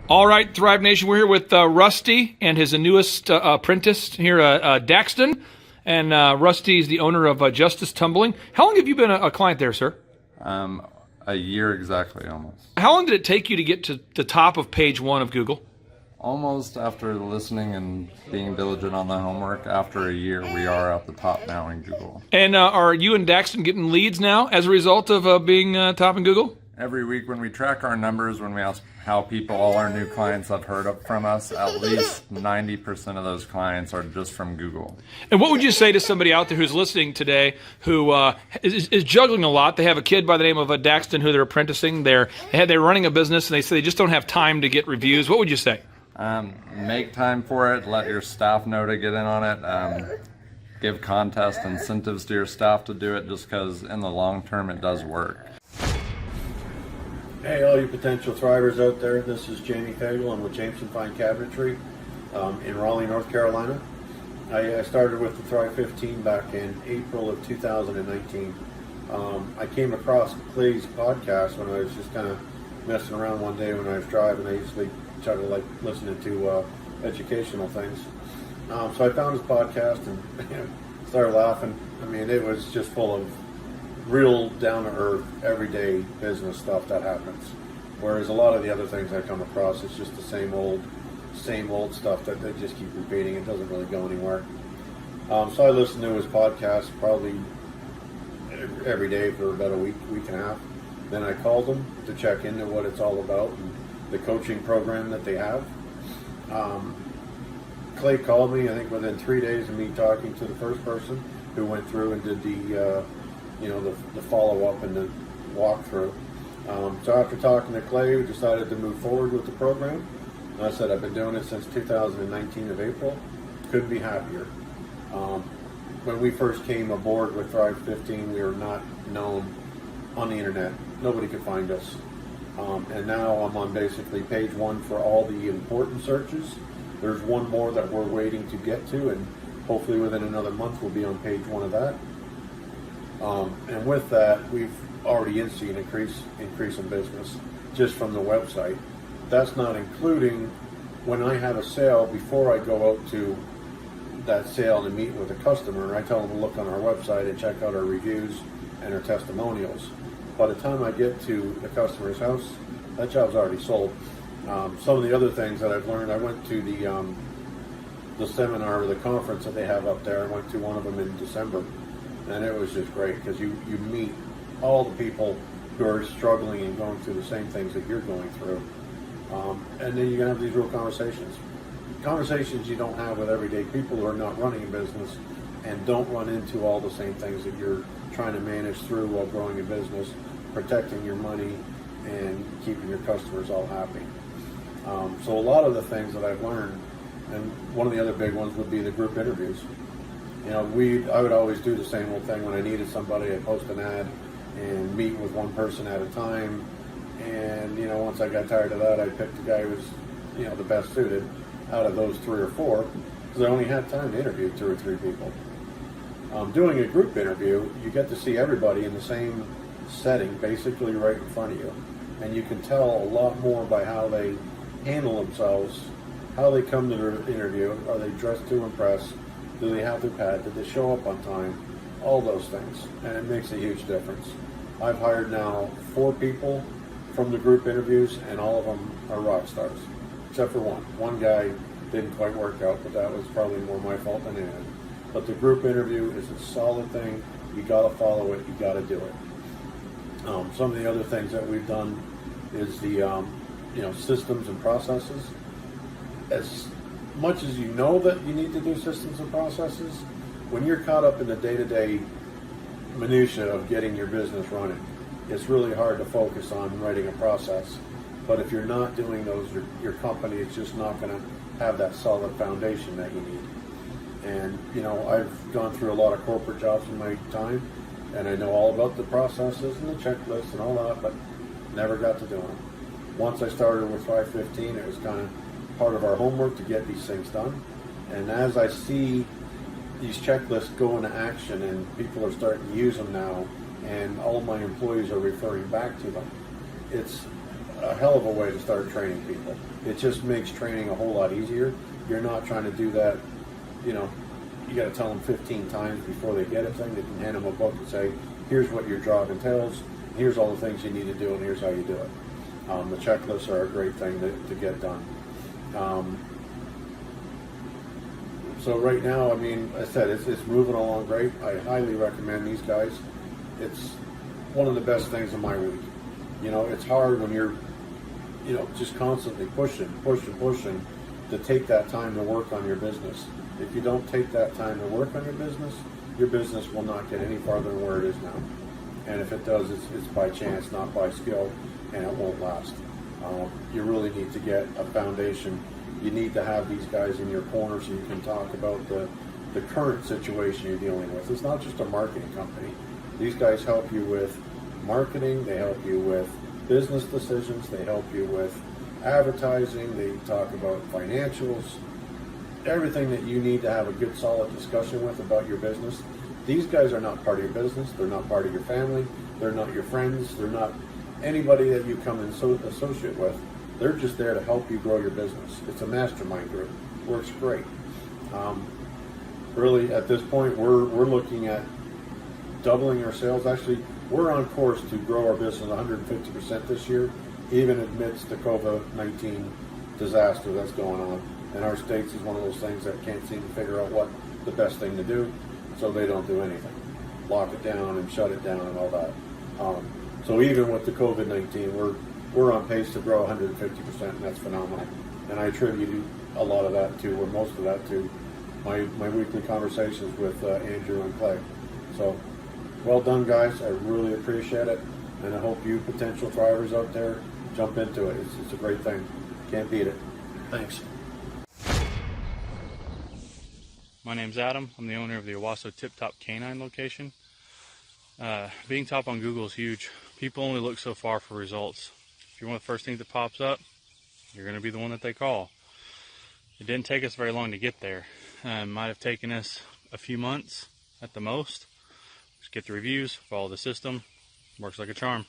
All right, Thrive Nation, we're here with Rusty and his newest apprentice here, Daxton. And Rusty is the owner of Justice Tumbling. How long have you been a client there, sir? A year exactly, almost. How long did it take you to get to the top of page 1 of Google? Almost after listening and being diligent on the homework, after a year, we are at the top now in Google. And are you and Daxton getting leads now as a result of being top in Google? Every week when we track our numbers, when we ask how all our new clients have heard from us, at least 90% of those clients are just from Google. And what would you say to somebody out there who's listening today who is juggling a lot? They have a kid by the name of Daxton who they're apprenticing. They're running a business and they say they just don't have time to get reviews. What would you say? Make time for it. Let your staff know to get in on it. Give contest incentives to your staff to do it, just because in the long term it does work. Hey, all you potential thrivers out there, this is Jamie Fagel. I'm with Jameson Fine Cabinetry in Raleigh, North Carolina. I started with the Thrive 15 back in April of 2019. I came across Clay's podcast when I was just kind of messing around one day when I was driving. I usually try to like listening to educational things. So I found his podcast and started laughing. I mean, it was just full of real down-to-earth, everyday business stuff that happens. Whereas a lot of the other things I come across, it's just the same old stuff that they just keep repeating. It doesn't really go anywhere. So I listened to his podcast probably every day for about a week and a half. Then I called him to check into what it's all about and the coaching program that they have. Clay called me, I think within 3 days of me talking to the first person who went through and did the follow-up and the walkthrough. So after talking to Clay, we decided to move forward with the program. And I said I've been doing it since 2019 of April. Couldn't be happier. When we first came aboard with Thrive 15, we were not known on the internet. Nobody could find us. And now I'm on basically page 1 for all the important searches. There's one more that we're waiting to get to, and hopefully within another month we'll be on page 1 of that. And with that, we've already seen an increase in business just from the website. That's not including when I have a sale, before I go out to that sale and meet with a customer, I tell them to look on our website and check out our reviews and our testimonials. By the time I get to the customer's house, that job's already sold. Some of the other things that I've learned, I went to the seminar or the conference that they have up there. I went to one of them in December. And it was just great because you meet all the people who are struggling and going through the same things that you're going through. And then you can have these real conversations. Conversations you don't have with everyday people who are not running a business and don't run into all the same things that you're trying to manage through while growing a business, protecting your money, and keeping your customers all happy. So a lot of the things that I've learned, and one of the other big ones would be the group interviews. I would always do the same old thing when I needed somebody. I'd post an ad and meet with one person at a time. And, once I got tired of that, I picked the guy who was, the best suited out of those 3 or 4, because I only had time to interview 2 or 3 people. Doing a group interview, you get to see everybody in the same setting, basically right in front of you. And you can tell a lot more by how they handle themselves, how they come to their interview. Are they dressed to impress? Do they have their pad? Did they show up on time? All those things. And it makes a huge difference. I've hired now 4 people from the group interviews, and all of them are rock stars, except for one. One guy didn't quite work out, but that was probably more my fault than anything. But the group interview is a solid thing. You got to follow it. You got to do it. Some of the other things that we've done is the systems and processes. As much as you know that you need to do systems and processes, when you're caught up in the day-to-day minutia of getting your business running, it's really hard to focus on writing a process. But if you're not doing those, your company is just not going to have that solid foundation that you need. And I've gone through a lot of corporate jobs in my time, and I know all about the processes and the checklists and all that, but never got to doing them. Once I started with Thrive 15, it was kind of part of our homework to get these things done. And as I see these checklists go into action and people are starting to use them now, and all my employees are referring back to them, it's a hell of a way to start training people. It just makes training a whole lot easier. You're not trying to do that, you know, you got to tell them 15 times before they get a thing. They can hand them a book and say, here's what your job entails, here's all the things you need to do, and here's how you do it. The checklists are a great thing to get done. So right now, I mean, I said, it's moving along great. I highly recommend these guys. It's one of the best things of my week. You know, it's hard when you're, you know, just constantly pushing to take that time to work on your business. If you don't take that time to work on your business will not get any farther than where it is now. And if it does, it's by chance, not by skill, and it won't last. You really need to get a foundation. You need to have these guys in your corner so you can talk about the current situation you're dealing with. It's not just a marketing company. These guys help you with marketing, they help you with business decisions, they help you with advertising, they talk about financials, everything that you need to have a good solid discussion with about your business. These guys are not part of your business, they're not part of your family, they're not your friends, they're not anybody that you come and associate with. They're just there to help you grow your business. It's a mastermind group. Works great. Really, at this point, we're looking at doubling our sales. Actually, we're on course to grow our business 150% this year, even amidst the COVID-19 disaster that's going on. And our states is one of those things that can't seem to figure out what the best thing to do, so they don't do anything. Lock it down and shut it down and all that. So even with the COVID-19, we're on pace to grow 150%, and that's phenomenal. And I attribute a lot of that to, or most of that to, my weekly conversations with Andrew and Clay. So, well done, guys. I really appreciate it, and I hope you potential drivers out there jump into it. It's a great thing. Can't beat it. Thanks. My name's Adam. I'm the owner of the Owasso Tip Top Canine location. Being top on Google is huge. People only look so far for results. If you're one of the first things that pops up, you're going to be the one that they call. It didn't take us very long to get there. Might have taken us a few months at the most. Just get the reviews, follow the system. Works like a charm.